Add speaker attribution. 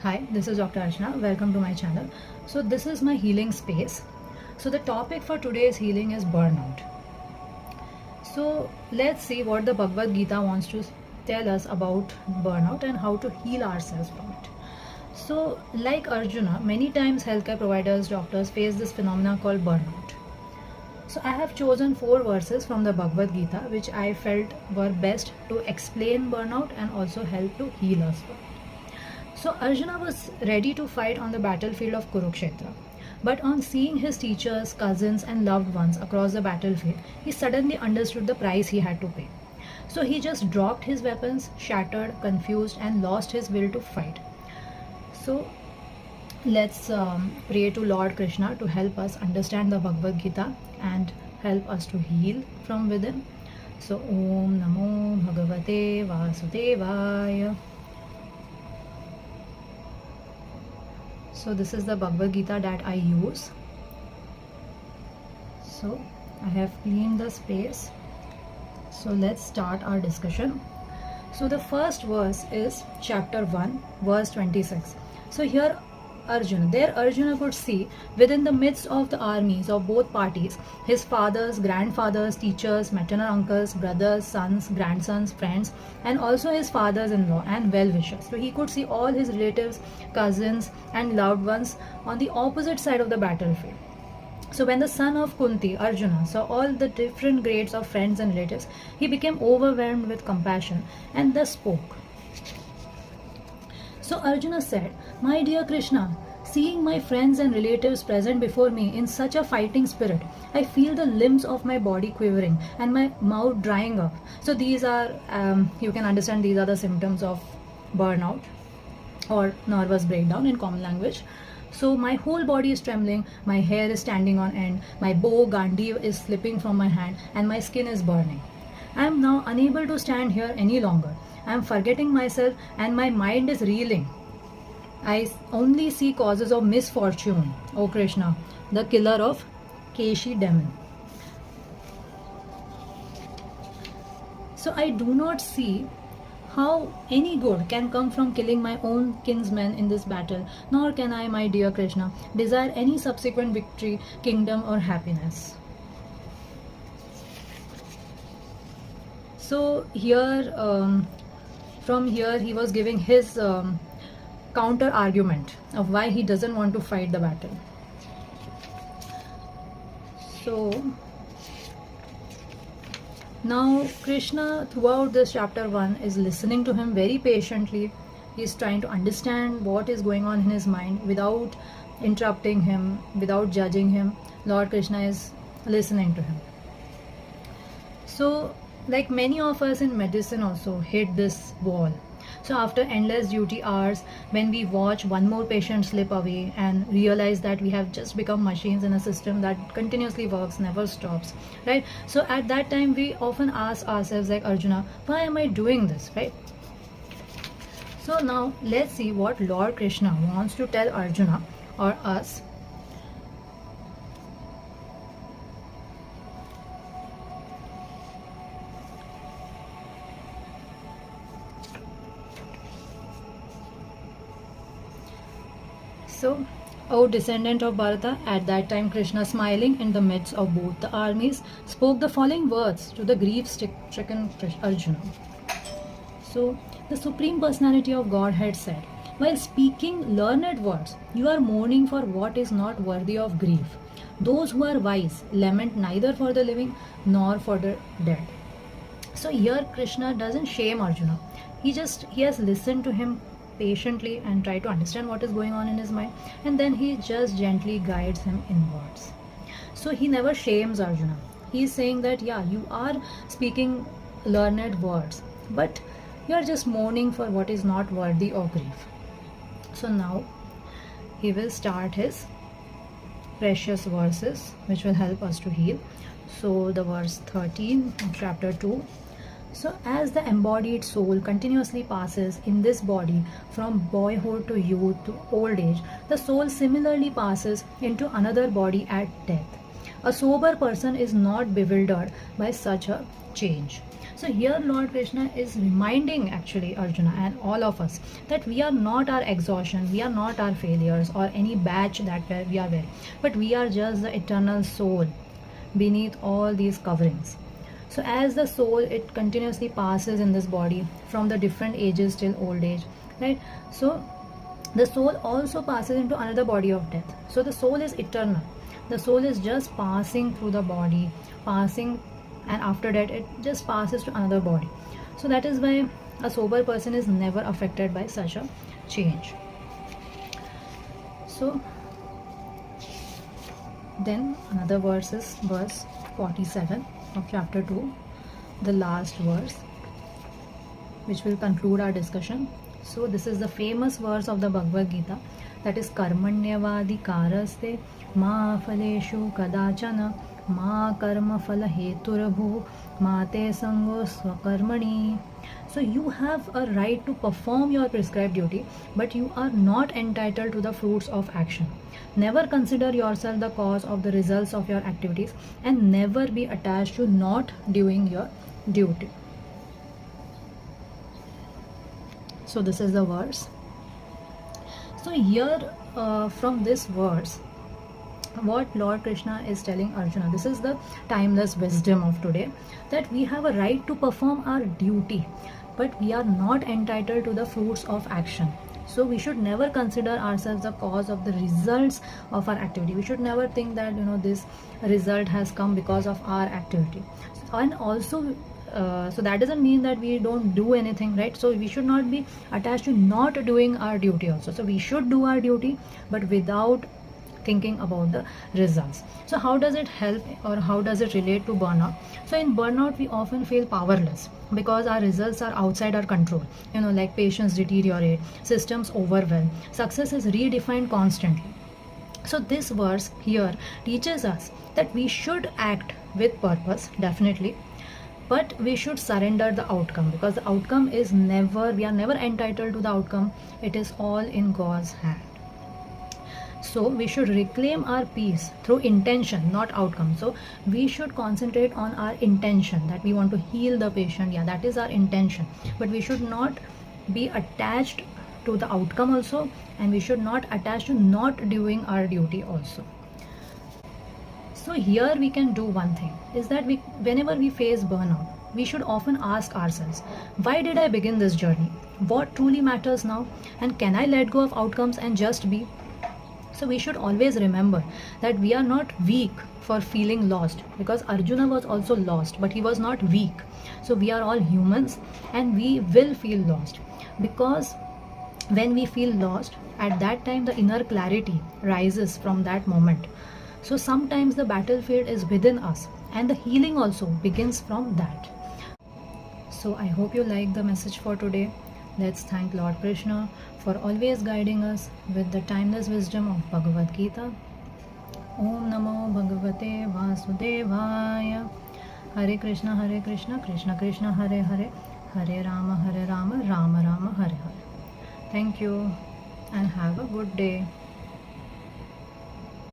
Speaker 1: Hi, this is Dr. Arjuna. Welcome to my channel. So this is my healing space. So the topic for today's healing is burnout. So let's see what the Bhagavad Gita wants to tell us about burnout and how to heal ourselves from it. So like Arjuna, many times healthcare providers, doctors face this phenomena called burnout. So I have chosen 4 verses from the Bhagavad Gita which I felt were best to explain burnout and also help to heal us from it. So Arjuna was ready to fight on the battlefield of Kurukshetra. But on seeing his teachers, cousins and loved ones across the battlefield, he suddenly understood the price he had to pay. So he just dropped his weapons, shattered, confused and lost his will to fight. So let's pray to Lord Krishna to help us understand the Bhagavad Gita and help us to heal from within. So Om Namo Bhagavate Vasudevaya. So this is the Bhagavad Gita that I use. So I have cleaned the space. So let's start our discussion. So the first verse is chapter 1 verse 26. So here Arjuna could see within the midst of the armies of both parties his fathers, grandfathers, teachers, maternal uncles, brothers, sons, grandsons, friends and also his fathers-in-law and well-wishers. So he could see all his relatives, cousins and loved ones on the opposite side of the battlefield. So when the son of Kunti, Arjuna, saw all the different grades of friends and relatives, he became overwhelmed with compassion and thus spoke. So Arjuna said, "My dear Krishna, seeing my friends and relatives present before me in such a fighting spirit, I feel the limbs of my body quivering and my mouth drying up." So these are, you can understand, these are the symptoms of burnout or nervous breakdown in common language. So my whole body is trembling, my hair is standing on end, my bow Gandhi is slipping from my hand and my skin is burning. I am now unable to stand here any longer. I am forgetting myself and my mind is reeling. I only see causes of misfortune, O Krishna, the killer of Keshi demon. So I do not see how any good can come from killing my own kinsmen in this battle, nor can I, my dear Krishna, desire any subsequent victory, kingdom or happiness. So here, from here he was giving his counter argument of why he doesn't want to fight the battle. So now Krishna throughout this chapter 1 is listening to him very patiently. He is trying to understand what is going on in his mind without interrupting him, without judging him. Lord Krishna is listening to him. So like many of us in medicine also hit this wall. So after endless duty hours, when we watch one more patient slip away and realize that we have just become machines in a system that continuously works, never stops, right? So at that time we often ask ourselves like Arjuna, why am I doing this, right? So now let's see what Lord Krishna wants to tell Arjuna or us. So, O descendant of Bharata, at that time Krishna, smiling in the midst of both the armies, spoke the following words to the grief-stricken Arjuna. So, the Supreme Personality of Godhead said, while speaking learned words, you are mourning for what is not worthy of grief. Those who are wise lament neither for the living nor for the dead. So here Krishna doesn't shame Arjuna. He has listened to him patiently and try to understand what is going on in his mind, and then he just gently guides him inwards. So he never shames Arjuna. He is saying that yeah, you are speaking learned words, but you are just mourning for what is not worthy of grief. So now he will start his precious verses which will help us to heal. So the verse 13 of chapter 2. So as the embodied soul continuously passes in this body from boyhood to youth to old age, the soul similarly passes into another body at death. A sober person is not bewildered by such a change. So here Lord Krishna is reminding actually Arjuna and all of us that we are not our exhaustion, we are not our failures or any badge that we are wearing, but we are just the eternal soul beneath all these coverings. So as the soul, it continuously passes in this body from the different ages till old age, right? So the soul also passes into another body of death. So the soul is eternal. The soul is just passing through the body, passing, and after that it just passes to another body. So that is why a sober person is never affected by such a change. So then another verse is verse 47 of chapter 2, the last verse, which will conclude our discussion. So this is the famous verse of the Bhagavad Gita, that is karmanyavadi karaste ma phaleshu kadachana ma karma phala heturabhu ma te sango swakarmani. So you have a right to perform your prescribed duty, but you are not entitled to the fruits of action. Never consider yourself the cause of the results of your activities, and never be attached to not doing your duty. So this is the verse. So here from this verse, what Lord Krishna is telling Arjuna, this is the timeless wisdom of today, that we have a right to perform our duty, but we are not entitled to the fruits of action. So we should never consider ourselves the cause of the results of our activity. We should never think that this result has come because of our activity. And also so that doesn't mean that we don't do anything, right? So we should not be attached to not doing our duty also. So we should do our duty, but without thinking about the results. So how does it help, or how does it relate to burnout? So in burnout we often feel powerless because our results are outside our control. Like patients deteriorate, systems overwhelm, success is redefined constantly. So this verse here teaches us that we should act with purpose, definitely, but we should surrender the outcome, because the outcome is never, we are never entitled to the outcome. It is all in God's hand. So we should reclaim our peace through intention, not outcome. So we should concentrate on our intention, that we want to heal the patient. Yeah, that is our intention. But we should not be attached to the outcome also, and we should not attach to not doing our duty also. So here we can do one thing, is that whenever we face burnout, we should often ask ourselves, why did I begin this journey? What truly matters now? And can I let go of outcomes and just be? So we should always remember that we are not weak for feeling lost, because Arjuna was also lost, but he was not weak. So we are all humans and we will feel lost, because when we feel lost, at that time the inner clarity rises from that moment. So sometimes the battlefield is within us, and the healing also begins from that. So I hope you like the message for today. Let's thank Lord Krishna for always guiding us with the timeless wisdom of Bhagavad Gita. Om Namo Bhagavate Vasudevaya. Hare Krishna, Krishna Krishna, Hare Hare, Hare Rama, Rama Rama, Hare Hare. Thank you and have a good day.